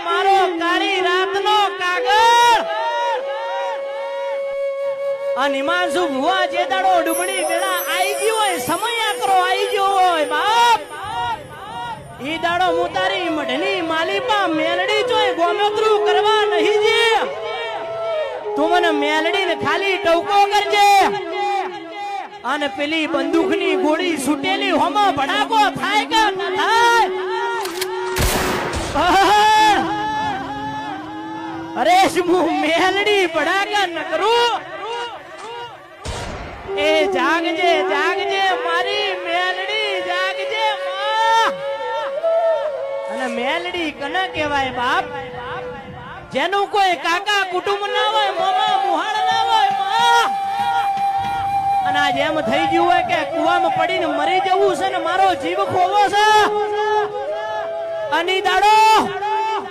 મારો કાળી રાતનો કાગળ અને હિમાંશુ ભુવા જે દાડો ડુબડી વેળા આવી ગયો હોય, સમય આકરો આવી ગયો હોય બાપ, ઈ દાડો હું તારી મઢની માલીપા મેલડી જોઈ ગોમોત્રું કરવા નહીં જે, તું મને મેલડી ને ખાલી ટવકો કરજે અને પેલી બંદૂકની ગોળી છૂટેલી હોમો ભડાકો થાય કે ન થાય? અરે હું મેલડી ભડાકા ન કરું. એ જાગજે જાગજે મારી મેલડી જાગજે માં. અને મેલડી કને કહેવાય બાપ? જેનું કોઈ કાકા કુટુંબ ના હોય, મોમા મુહાળ ના હોય માં. અને આજ એમ થઈ ગયું હોય કે કુવામાં પડીને મરી જવું છે ને મારો જીવ ખોવો છે. અને દાડો